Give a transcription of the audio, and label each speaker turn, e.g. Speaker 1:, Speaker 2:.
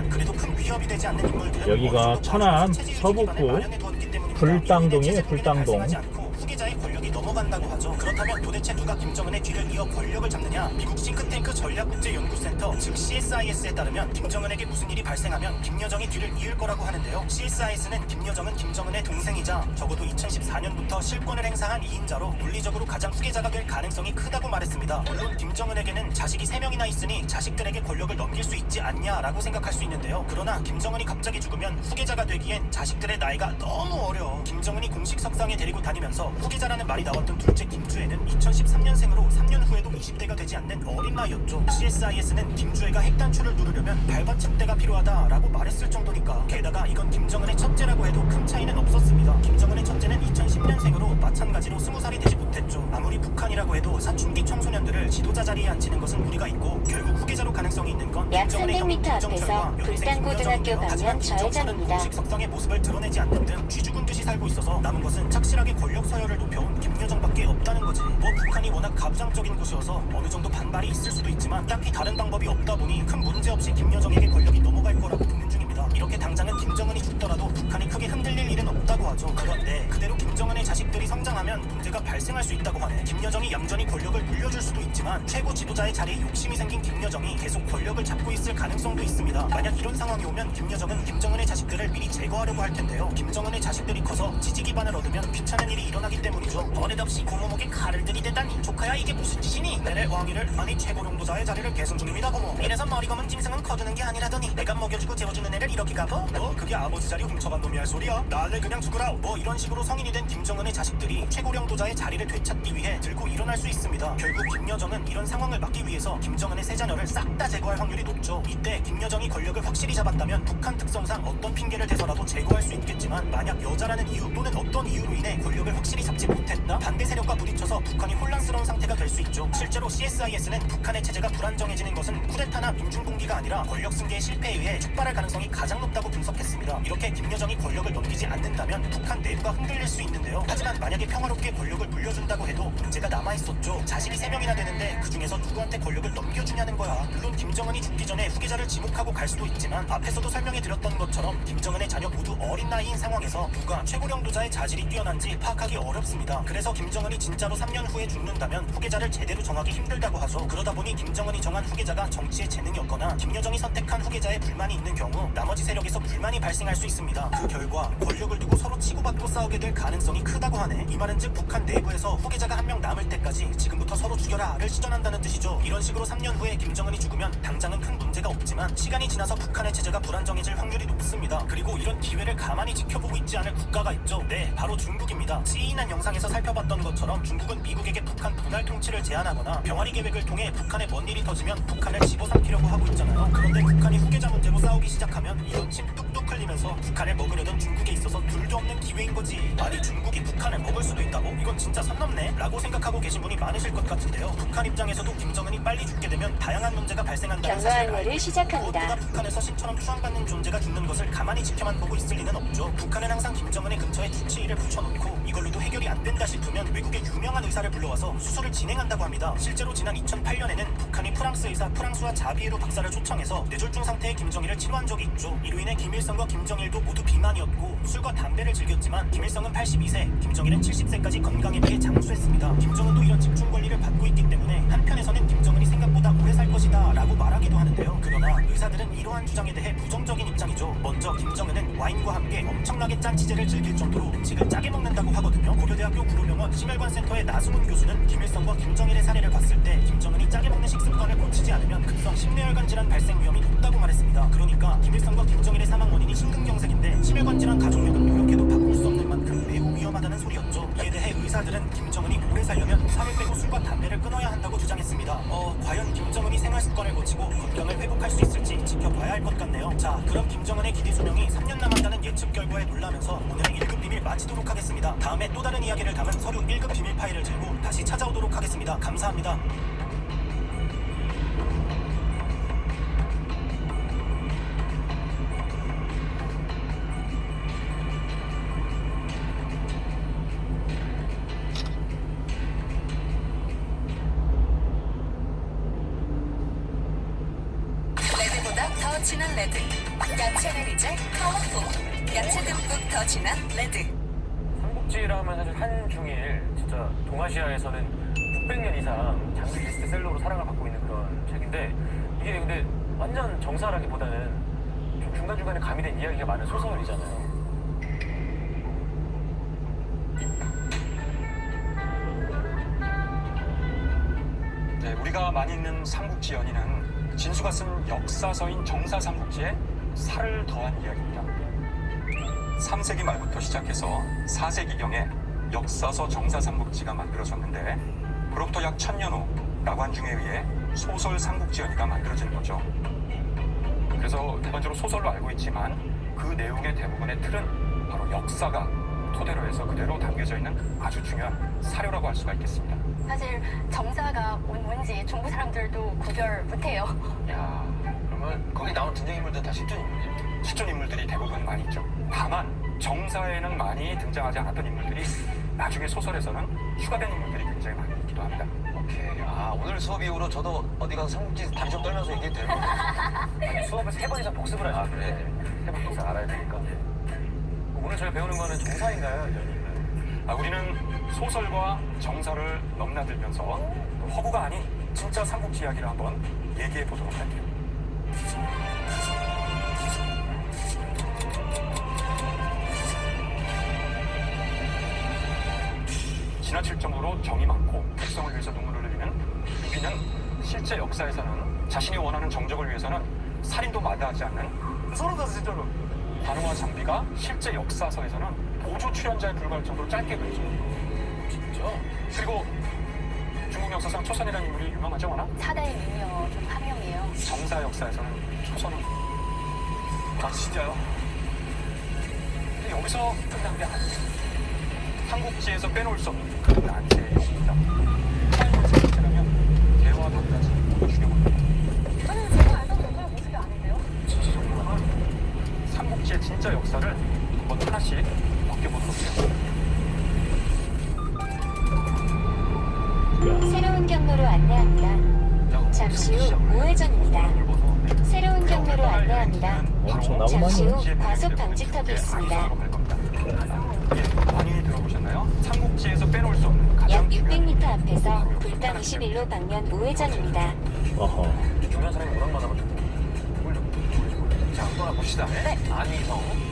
Speaker 1: 하지만 그래도 큰 위협이 되지 않는 인물들은
Speaker 2: 여기가 천안 서북구 불당동이에요. 불당동.
Speaker 1: 후계자의 권력이 넘어간다고 하죠. 그렇다면 도대체 누가 김정은의 뒤를 이어 권력을 잡느냐? 미국 싱크탱크 전략국제연구센터 즉 CSIS에 따르면 김정은에게 무슨 일이 발생하면 김여정이 뒤를 이을 거라고 하는데요. CSIS는 김여정은 김정은의 동생이자 적어도 2014년부터 실권을 행사한 2인자로 물리적으로 가장 후계자가 될 가능성이 크다고 말했습니다. 물론 김정은에게는 자식이 3명이나 있으니 자식들에게 권력을 넘길 수 있지 않냐라고 생각할 수 있는데요. 그러나 김정은이 갑자기 죽으면 후계자가 되기엔 자식들의 나이가 너무 어려워. 김정은이 공식 석상에 데리고 다니면서 후계자라는 말이 나왔던 둘째 김주애는 2013년생으로 3년 후에도 20대가 되지 않는 어린 나이였죠. CSIS는 김주애가 핵단추를 누르려면 발받침대가 필요하다라고 말했을 정도니까. 게다가 이건 김정은의 첫째라고 해도 큰 차이는 없었습니다. 김정은의 첫째는 2010년생으로 마찬가지로 20살이 되지 못했죠. 아무리 북한이라고 해도 사춘기 청소년들을 지도자 자리에 앉히는 것은 무리가 있고 결국 후계자로 가능성이 있는 건
Speaker 3: 약
Speaker 1: 김정은의 형
Speaker 3: 300m
Speaker 1: 김정철과
Speaker 3: 앞에서
Speaker 1: 여동생
Speaker 3: 불당고등학교
Speaker 1: 김여정인데요. 하지만
Speaker 3: 방면
Speaker 1: 김정철은
Speaker 3: 좌회전입니다.
Speaker 1: 공식 석상의 모습을 드러내지 않는 등 쥐죽은 듯이 살고 있어서 남은 것은 착실하게 권력 서열을 높여온 김여정밖에 없다는 거지. 뭐 북한이 워낙 가부장적인 곳이어서 어느 정도 반발이 있을 수도 있지만 딱히 다른 방법이 없다 보니 큰 문제 없이 김여정에게 권력이 넘어갈 거라고 보는 중입니다. 이렇게 당장은 김정은이 죽더라도 북한이 크게 흔들릴 일은 없다고 하죠. 그런데 그대로 김정은의 자식들이 성장하면 문제가 발생할 수 있다고 하네. 김여정이 얌전히 권력을 물려줄 수도 있지만 최고 지도자의 자리에 욕심이 생긴 김여정이 계속 권력을 잡고 있을 가능성도 있습니다. 만약 이런 상황이 오면 김여정은 김정은의 자식들을 미리 제거하려고 할 텐데요. 김정은의 자식들이 커서 지지 기반을 얻으면 귀찮은 일이 일어나기 때문이죠. 버릇없이 고모목에 칼을 들이대다니 조카야 이게 무슨 짓이니? 내래 왕위를 아니 최고 용도자의 자리를 계승 중입니다 고모. 이래서 머리 검은 짐승은 거두는 게 아니라더니 내가 먹여주고 재워주는 애를 이렇게 가버? 너 그게 아버지 자리 훔쳐간 놈이 할 소리야? 나를 그냥 죽으라. 뭐 이런 식으로 성인이 된 김정은의 자식들이 최고 용도자의 자리를 되찾기 위해 들고 일어날 수 있습니다. 결국 김여정은 이런 상황을 막기 위해서 김정은의 세 자녀를 싹 다 제거할 확률이 높죠. 이때 김여정이 권력을 확실히 잡았다면 북한 특성상 어떤 핑계를 대서라도 제거할 수 있겠지만 만약 여자라는 이유 또는 어떤 이유로 인해 권력을 확실히 잡지 못했다? 반대 세력과 부딪혀서 북한이 혼란스러운 상태가 될 수 있죠. 실제로 CSIS는 북한의 체제가 불안정해지는 것은 쿠데타나 민중공기가 아니라 권력 승계의 실패에 의해 촉발할 가능성이 가장 높다고 분석했습니다. 이렇게 김여정이 권력을 넘기지 않는다면 북한 내부가 흔들릴 수 있는데요. 하지만 만약에 평화롭게 권력을 물려준다고 해도 문제가 남아있었죠. 자식이 3명이나 되는데 그 중에서 누구한테 권력을 넘겨주냐는 거야. 물론 김정은이 죽기 전에 후계자를 지목하고 갈 수도 있지만 앞에서도 설명해드렸던 것처럼 김정은의 자녀 모두 어린 나이인 상황에서 누가 최고령도자의 자질이 뛰어난지 파악하기 어렵습니다. 그래서 김정은이 진짜로 3년 후에 죽는다면 후계자를 제대로 정하기 힘들다고 하죠. 그러다 보니 김정은이 정한 후계자가 정치에 재능이 없거나 김여정이 선택한 후계자에 불만이 있는 경우 나머지 세력에서 불만이 발생할 수 있습니다. 그 결과 권력을 두고 서로 치고받고 싸우게 될 가능성이 크다고 하네. 이 말은 즉 북한 내부에서 후계자가 한 명 남을 때까지 지금부터 서로 죽여라를 시전한다는 뜻이죠. 이런 식으로 3년 후에 김정은이 죽으면 당장은 큰 문제가 없지만 시간이 지나서 북한의 체제가 불안정해질 확률이 높습니다. 그리고 이런 기회를 가만히 지켜보고 있지 않을 국가가 있죠. 네, 바로 중국입니다. 지난 영상에서 살펴봤던 것처럼 중국은 미국에게 북한 분할 통치를 제안하거나 병아리 계획을 통해 북한에 뭔 일이 터지면 북한을 집어삼키려고 하고 있잖아요. 그런데 북한이 후계자 문제로 싸우기 시작하면 이런 침 뚝뚝 흘리면서 북한을 먹으려던 중국에 있어서 둘도 없는 기회인 거지. 아니 중국이 북한을 먹을 수도 있다고? 이건 진짜 선 넘네? 라고 생각하고 계신 분이 많으실 것 같은데요. 북한 입장에서도 김정은이 빨리 죽게 되면 다양한 문제가 발생한다는 사실을
Speaker 3: 경로항로를
Speaker 1: 알고
Speaker 3: 시작합니다.
Speaker 1: 무엇보다 북한에서 신처럼 추앙받는 존재가 죽는 것을 가만히 지켜만 보고 있을 리는 없죠. 북한은 항상 김정은의 근처에 주치의를 붙여놓고 이걸로도 해결이 안 된다 싶으면 외국의 유명한 의사를 불러와서 수술을 진행한다고 합니다. 실제로 지난 2008년에는 북한이 프랑스 의사 프랑수와 자비에로 박사를 초청해서 뇌졸중 상태의 김정일을 치료한 적이 있죠. 이로 인해 김일성과 김정일도 모두 비만이었고 술과 담배를 즐겼지만 김일성은 82세, 김정일은 70세까지 건강에 비해 장수했습니다. 김정은도 이런 집중 관리를 받고 있기 때문에 한편에서는 김정은이 생각보다 오래 살 것이다 라고 말하기도 하는데요. 그러나 의사들은 이러한 주장에 대해 부정적인 입장이죠. 먼저 김정은은 와인과 함께 엄청나게 짠 치즈를 즐길 정도로 음식을 짜게 먹는다고 하거든요. 고려대학교 구로병원 심혈관센터의 나수문 교수는 김일성과 김정일의 사례를 봤을 때 김정은이 짜게 먹는 식습관을 고치지 않으면 급성 심뇌혈관 질환 발생 위험이 높다고 말했습니다. 그러니까 김일성과 김정일의 사망 원인이 심근경색인데 심혈관 질환 가족력은 노력해도 바꿀 수 없는 만큼 매우 위험하다는 소리였죠. 이에 대해 의사들은 김정은이 오래 살려면 살을 빼고 술과 담배를 끊어야 한다고 주장했습니다. 과연 김정은이 생활 습관을 고치고 건강을 회복할 수 있을지 지켜봐야 할 것 같네요. 자, 그럼 김정은의 기대 수명이 3년 남았다는 예측 결과에 놀라면서 오늘의 1급 비밀 마치도록 하겠습니다. 다음에 또 다른 이야기를 담은 서류 1급 비밀 파일을 들고 다시 찾아오도록 하겠습니다. 감사합니다.
Speaker 4: 레드보다 더 진한 레드.
Speaker 3: 야채는 이제 컬러풀. 야채 듬뿍 더 진한 레드.
Speaker 4: 삼국지라 하면 사실 한중일 진짜 동아시아에서는 600년 이상 장기 베스트셀러로 사랑을 받고 있는 그런 책인데 이게 근데 완전 정사라기보다는 좀 중간중간에 가미된 이야기가 많은 소설이잖아요.
Speaker 5: 네, 우리가 많이 읽는 삼국지 연의는 진수가 쓴 역사서인 정사삼국지에 살을 더한 이야기입니다. 3세기 말부터 시작해서 4세기경에 역사서 정사삼국지가 만들어졌는데 그로부터 약 1000년 후 나관중에 의해 소설 삼국지 연의가 만들어진 거죠. 그래서 일반적으로 소설로 알고 있지만 그 내용의 대부분의 틀은 바로 역사가 토대로 해서 그대로 담겨져 있는 아주 중요한 사료라고 할 수가 있겠습니다.
Speaker 6: 사실 정사가 뭔지 중부 사람들도 구별 못해요.
Speaker 5: 야, 그러면 거기 나온 등장인물들은 다 실존 인물이에요? 실존 인물들이 대부분 많이 있죠. 다만 정사에는 많이 등장하지 않았던 인물들이 나중에 소설에서는 추가된 인물들이 굉장히 많이 있기도 합니다.
Speaker 7: 오케이. 아, 오늘 수업 이후로 저도 어디 가서 삼국지 다리 좀 떨면서 얘기해도 되는 거예요?
Speaker 4: 아니, 수업을 3번 이상 복습을 하죠.
Speaker 7: 그래.
Speaker 4: 3번 이상 알아야 되니까. 오늘 저희 배우는 거는 정사인가요? 연인가요?
Speaker 5: 우리는 소설과 정사를 넘나들면서 허구가 아닌 진짜 삼국지 이야기를 한번 얘기해 보도록 할게요. 지나칠 정도로 정이 많고 백성을 위해서 눈물을 흘리는 유비는 실제 역사에서는 자신이 원하는 정적을 위해서는 살인도 마다하지 않는 서로 다 진짜로 관우와 장비가 실제 역사서에서는 보조 출연자에 불과할 정도로 짧게 그려져. 진짜? 그리고 중국 역사상 초선이라는 인물이 유명하죠, 워낙?
Speaker 6: 사다의 미녀 좀 파명이에요.
Speaker 5: 정사 역사에서는 초선은 아 진짜요? 근데 여기서 끝난 게 아니에요. 삼국지에서 빼놓을 수 없는 그 난세의 영웅이다. 삼국지라면 대화 박까지 모두 죽여버립니다.
Speaker 6: 저는 제가 알던 정도의 모습이 아닌데요?
Speaker 5: 삼국지의 진짜 역사를 한번 하나씩 벗겨보도록 해요.
Speaker 8: 새로운 경로로 안내합니다. 잠시 후 우회전입니다. 새로운 경로로 안내합니다.
Speaker 2: 엄청나고
Speaker 8: 잠시
Speaker 2: 많이.
Speaker 8: 후 과속 방지턱이 있습니다.
Speaker 5: 많이 들어보셨나요? 삼국지에서 빼놓을 수 없는
Speaker 8: 약
Speaker 5: 가장
Speaker 8: 600m 앞에서 불당 21로 방면 우회전입니다.
Speaker 2: 어허.
Speaker 4: 중요한 사람이 오락마다가지고 자, 떠나봅시다. 네. 안희성.